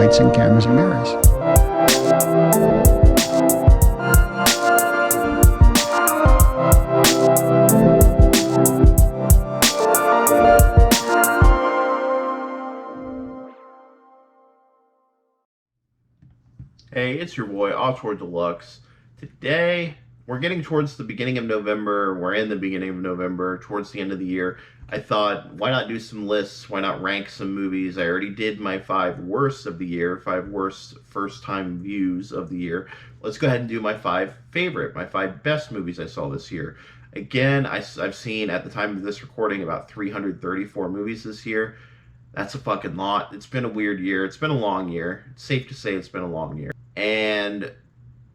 lights and cameras and mirrors. Hey, it's your boy, Auteur Deluxe. Today, we're getting towards the beginning of November. We're in the beginning of November, towards the end of the year. I thought, why not do some lists? Why not rank some movies? I already did my 5 worst of the year, 5 worst first-time views of the year. Let's go ahead and do my 5 favorite, my 5 best movies I saw this year. Again, I've seen, at the time of this recording, about 334 movies this year. That's a fucking lot. It's been a weird year. It's been a long year. It's safe to say it's been a long year. And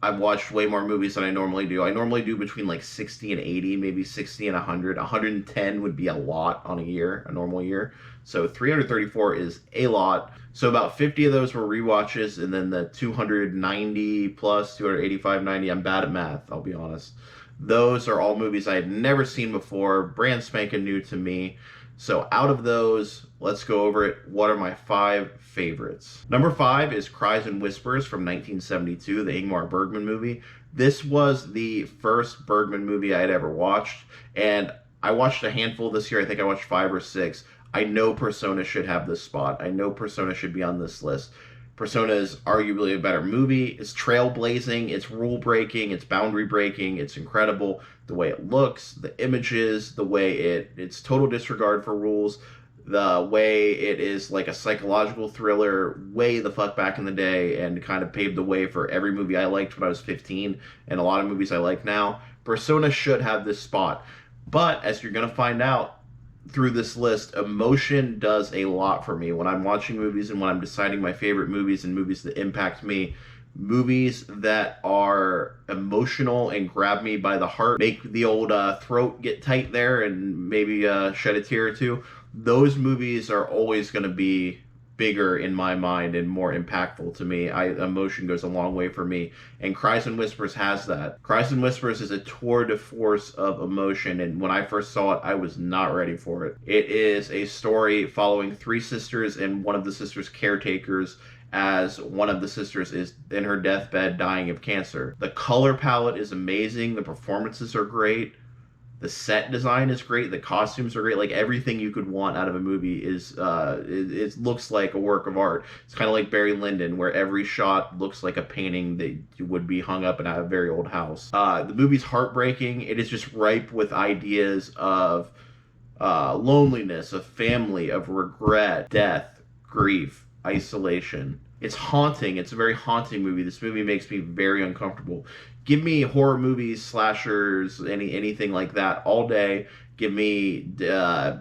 I've watched way more movies than I normally do. I normally do between like 60 and 80, maybe 60 and 100. 110 would be a lot on a year, a normal year. So 334 is a lot. So about 50 of those were rewatches, and then the 290 plus 285, 90, I'm bad at math, I'll be honest. Those are all movies I had never seen before, brand spanking new to me. So out of those, let's go over it. What are my 5 favorites? Number 5 is Cries and Whispers from 1972, the Ingmar Bergman movie. This was the first Bergman movie I had ever watched, and I watched a handful this year. I think I watched 5 or 6. I know Persona should have this spot. I know Persona should be on this list. Persona is arguably a better movie. It's trailblazing, it's rule breaking, it's boundary breaking, it's incredible. The way it looks, the images, the way it's total disregard for rules, the way it is like a psychological thriller way the fuck back in the day, and kind of paved the way for every movie I liked when I was 15 and a lot of movies I like now. Persona should have this spot. But as you're going to find out through this list, emotion does a lot for me when I'm watching movies and when I'm deciding my favorite movies and movies that impact me. Movies that are emotional and grab me by the heart, make the old throat get tight there and maybe shed a tear or two. Those movies are always going to be bigger in my mind and more impactful to me. Emotion goes a long way for me, and Cries and Whispers has that. Cries and Whispers is a tour de force of emotion, and when I first saw it, I was not ready for it. It is a story following 3 sisters and one of the sisters' caretakers, as one of the sisters is in her deathbed dying of cancer. The color palette is amazing, the performances are great, the set design is great, the costumes are great. Like, everything you could want out of a movie is it looks like a work of art. It's kind of like Barry Lyndon, where every shot looks like a painting that would be hung up in a very old house. The movie's heartbreaking. It is just ripe with ideas of loneliness, of family, of regret, death, grief, isolation. It's haunting. It's a very haunting movie. This movie makes me very uncomfortable. Give me horror movies, slashers, anything like that all day. Give me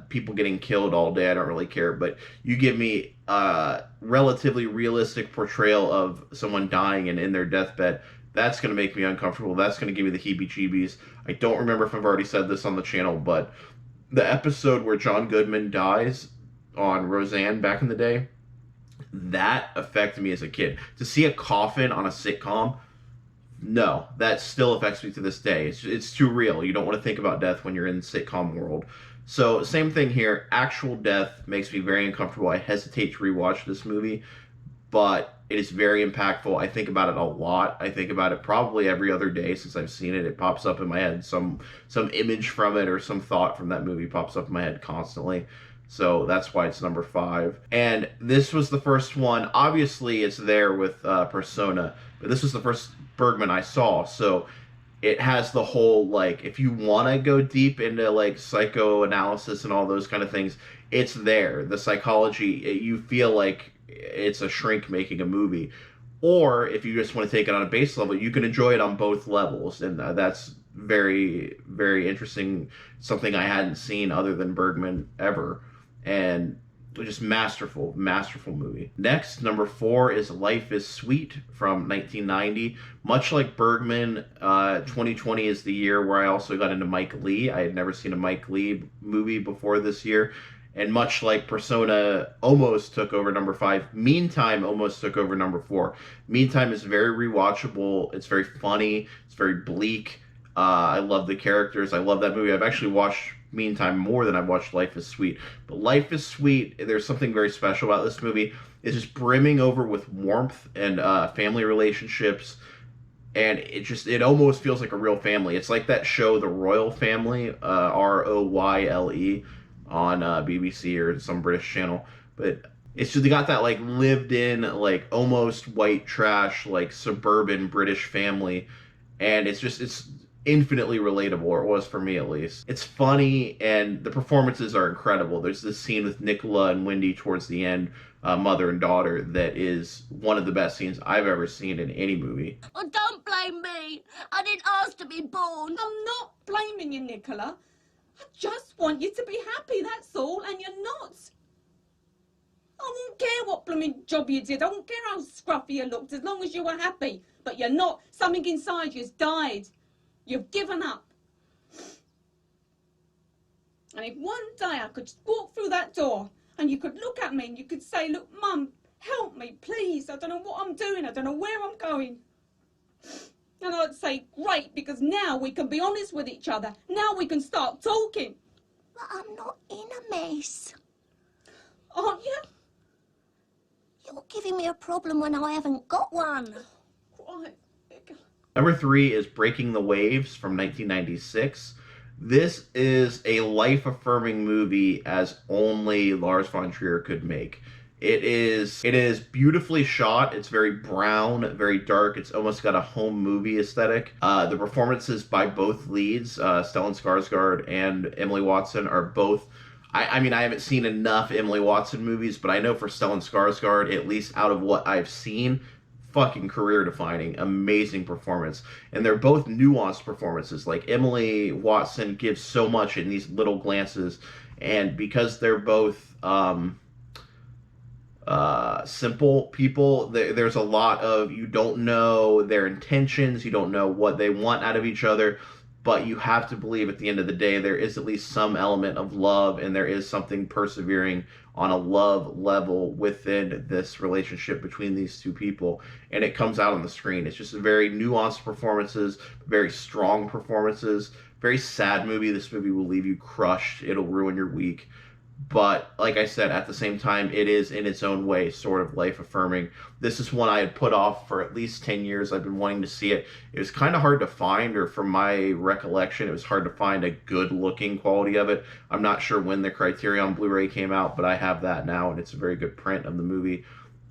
people getting killed all day. I don't really care. But you give me a relatively realistic portrayal of someone dying and in their deathbed. That's going to make me uncomfortable. That's going to give me the heebie-jeebies. I don't remember if I've already said this on the channel, but the episode where John Goodman dies on Roseanne back in the day, that affected me as a kid. To see a coffin on a sitcom, no, that still affects me to this day. It's too real. You don't want to think about death when you're in the sitcom world. So same thing here. Actual death makes me very uncomfortable. I hesitate to rewatch this movie, but it is very impactful. I think about it a lot. I think about it probably every other day since I've seen it. It pops up in my head. Some image from it or some thought from that movie pops up in my head constantly. So that's why it's number 5. And this was the first one. Obviously, it's there with Persona, but this was the first Bergman I saw. So it has the whole, like, if you want to go deep into, like, psychoanalysis and all those kind of things, it's there. The psychology, you feel like it's a shrink making a movie. Or if you just want to take it on a base level, you can enjoy it on both levels. And that's very, very interesting. Something I hadn't seen other than Bergman ever. And just masterful movie. Next, number 4 is Life is Sweet from 1990. Much like Bergman, 2020 is the year where I also got into Mike Leigh. I had never seen a Mike Leigh movie before this year. And much like Persona almost took over number 5, Meantime almost took over number 4. Meantime is very rewatchable. It's very funny. It's very bleak. I love the characters. I love that movie. I've actually watched Meantime more than I've watched Life is Sweet. But Life is Sweet, there's something very special about this movie. It's just brimming over with warmth and family relationships, and it almost feels like a real family. It's like that show, The Royal Family, Royle, on BBC or some British channel. But it's just they got that like lived in, like almost white trash, like suburban British family, and it's infinitely relatable, or it was for me at least. It's funny, and the performances are incredible. There's this scene with Nicola and Wendy towards the end, mother and daughter, that is one of the best scenes I've ever seen in any movie. Oh, don't blame me. I didn't ask to be born. I'm not blaming you, Nicola. I just want you to be happy, that's all, and you're not. I won't care what blooming job you did. I won't care how scruffy you looked, as long as you were happy. But you're not. Something inside you's died. You've given up. And if one day I could just walk through that door and you could look at me and you could say, look, Mum, help me, please. I don't know what I'm doing. I don't know where I'm going. And I'd say, great, because now we can be honest with each other. Now we can start talking. But I'm not in a mess. Aren't you? You're giving me a problem when I haven't got one. Right. Number 3 is Breaking the Waves from 1996. This is a life-affirming movie as only Lars von Trier could make. It is beautifully shot. It's very brown, very dark. It's almost got a home movie aesthetic. The performances by both leads, Stellan Skarsgård and Emily Watson, are both... I mean, I haven't seen enough Emily Watson movies, but I know for Stellan Skarsgård, at least out of what I've seen, fucking career-defining, amazing performance. And they're both nuanced performances. Like, Emily Watson gives so much in these little glances, and because they're both simple people, there's a lot of, you don't know their intentions, you don't know what they want out of each other, but you have to believe at the end of the day there is at least some element of love, and there is something persevering on a love level within this relationship between these two people, and it comes out on the screen. It's just very nuanced performances, very strong performances, very sad movie. This movie will leave you crushed. It'll ruin your week. But like I said, at the same time, it is in its own way sort of life-affirming. This is one I had put off for at least 10 years. I've been wanting to see it. It was kind of hard to find, or from my recollection, it was hard to find a good-looking quality of it. I'm not sure when the Criterion Blu-ray came out, but I have that now, and it's a very good print of the movie.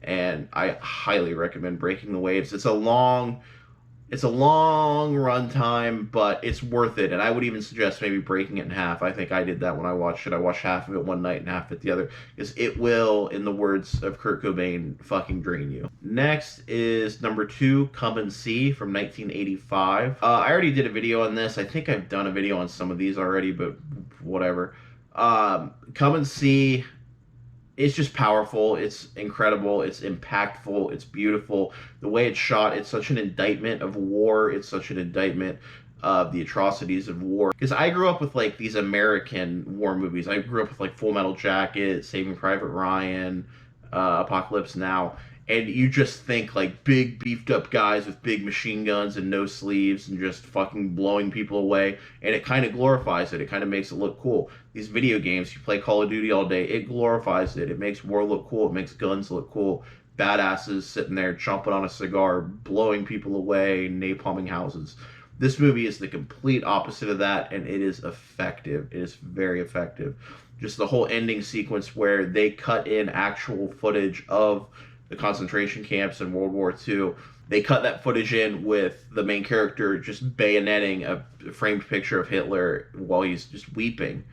And I highly recommend Breaking the Waves. It's a long runtime, but it's worth it. And I would even suggest maybe breaking it in half. I think I did that when I watched it. I watched half of it one night and half of it the other, because it will, in the words of Kurt Cobain, fucking drain you. Next is number 2, Come and See from 1985. I already did a video on this. I think I've done a video on some of these already, but whatever. Come and See. It's just powerful, it's incredible, it's impactful, it's beautiful. The way it's shot, it's such an indictment of war, it's such an indictment of the atrocities of war. Because I grew up with like these American war movies. I grew up with like Full Metal Jacket, Saving Private Ryan, Apocalypse Now. And you just think like big beefed up guys with big machine guns and no sleeves and just fucking blowing people away. And it kind of glorifies it. It kind of makes it look cool. These video games, you play Call of Duty all day, it glorifies it. It makes war look cool. It makes guns look cool. Badasses sitting there chomping on a cigar, blowing people away, napalming houses. This movie is the complete opposite of that, and it is effective. It is very effective. Just the whole ending sequence where they cut in actual footage of the concentration camps in World War II. They cut that footage in with the main character just bayoneting a framed picture of Hitler while he's just weeping.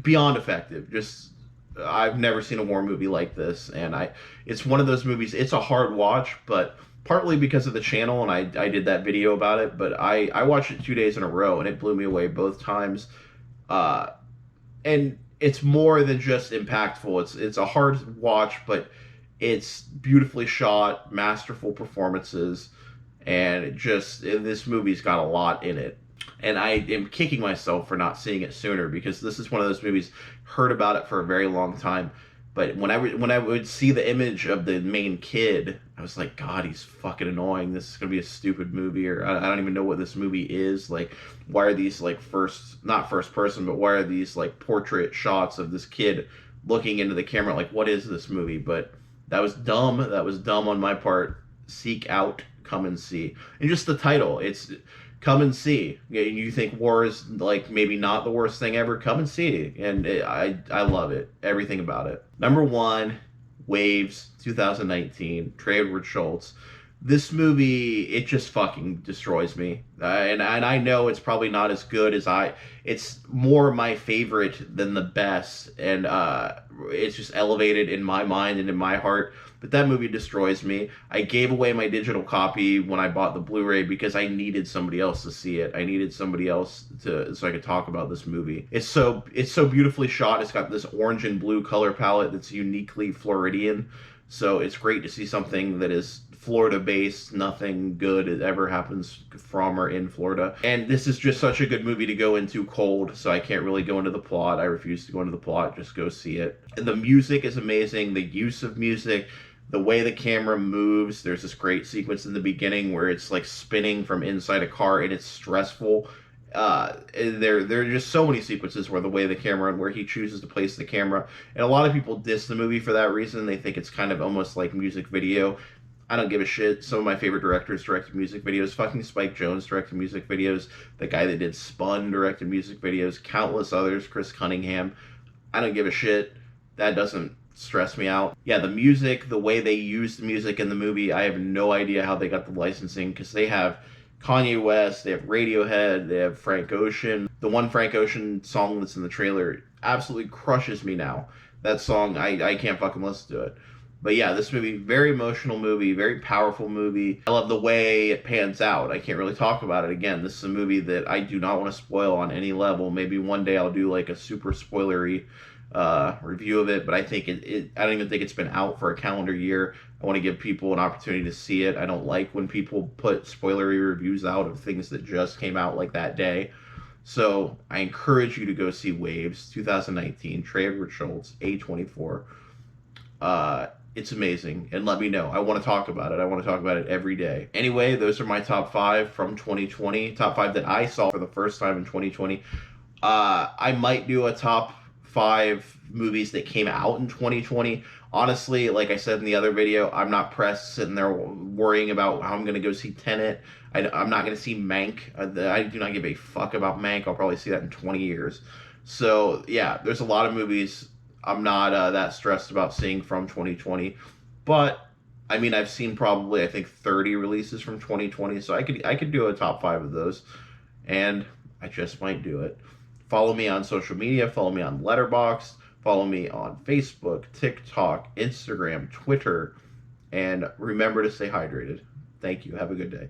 Beyond effective. Just, I've never seen a war movie like this, and it's one of those movies, it's a hard watch, but partly because of the channel, and I did that video about it, but I watched it 2 days in a row, and it blew me away both times. And it's more than just impactful. It's a hard watch, but it's beautifully shot, masterful performances, and this movie's got a lot in it. And I am kicking myself for not seeing it sooner, because this is one of those movies, heard about it for a very long time. But when I would see the image of the main kid, I was like, God, he's fucking annoying. This is gonna be a stupid movie, or I don't even know what this movie is. Like, why are these like not first person, but why are these like portrait shots of this kid looking into the camera? Like, what is this movie? But that was dumb. That was dumb on my part. Seek out, come and see, and just the title. It's come and see. You think war is like maybe not the worst thing ever? Come and see, and I love it. Everything about it. Number one, Waves, 2019, Trey Edward Schultz. This movie, it just fucking destroys me, and I know it's probably not as good as It's more my favorite than the best, and it's just elevated in my mind and in my heart. But that movie destroys me. I gave away my digital copy when I bought the Blu-ray because I needed somebody else to see it. I needed somebody else so I could talk about this movie. It's so beautifully shot. It's got this orange and blue color palette that's uniquely Floridian. So it's great to see something that is Florida-based. Nothing good ever happens from or in Florida. And this is just such a good movie to go into cold, so I can't really go into the plot. I refuse to go into the plot. Just go see it. And the music is amazing. The use of music, the way the camera moves. There's this great sequence in the beginning where it's like spinning from inside a car, and it's stressful. There are just so many sequences where the way the camera, where he chooses to place the camera, and a lot of people diss the movie for that reason. They think it's kind of almost like music video. I don't give a shit. Some of my favorite directors directed music videos. Fucking Spike Jonze directed music videos. The guy that did Spun directed music videos. Countless others. Chris Cunningham. I don't give a shit. That doesn't stress me out. Yeah, the music, the way they use the music in the movie, I have no idea how they got the licensing, because they have Kanye West, they have Radiohead, they have Frank Ocean. The one Frank Ocean song that's in the trailer absolutely crushes me now. That song, I can't fucking listen to it. But yeah, this movie, very emotional movie, very powerful movie. I love the way it pans out. I can't really talk about it. Again, this is a movie that I do not want to spoil on any level. Maybe one day I'll do like a super spoilery review of it, but I think I don't even think it's been out for a calendar year. I want to give people an opportunity to see it. I don't like when people put spoilery reviews out of things that just came out like that day. So I encourage you to go see Waves, 2019, Trey Edward Schultz, A24. It's amazing, and let me know. I want to talk about it. I want to talk about it every day. Anyway, those are my top 5 from 2020. Top 5 that I saw for the first time in 2020. I might do a top 5 movies that came out in 2020. Honestly, like I said in the other video, I'm not pressed sitting there worrying about how I'm going to go see Tenet. I'm not going to see Mank. I do not give a fuck about Mank. I'll probably see that in 20 years. So, yeah, there's a lot of movies I'm not that stressed about seeing from 2020. But, I mean, I've seen probably, I think, 30 releases from 2020. So I could do a top 5 of those. And I just might do it. Follow me on social media. Follow me on Letterboxd. Follow me on Facebook, TikTok, Instagram, Twitter. And remember to stay hydrated. Thank you. Have a good day.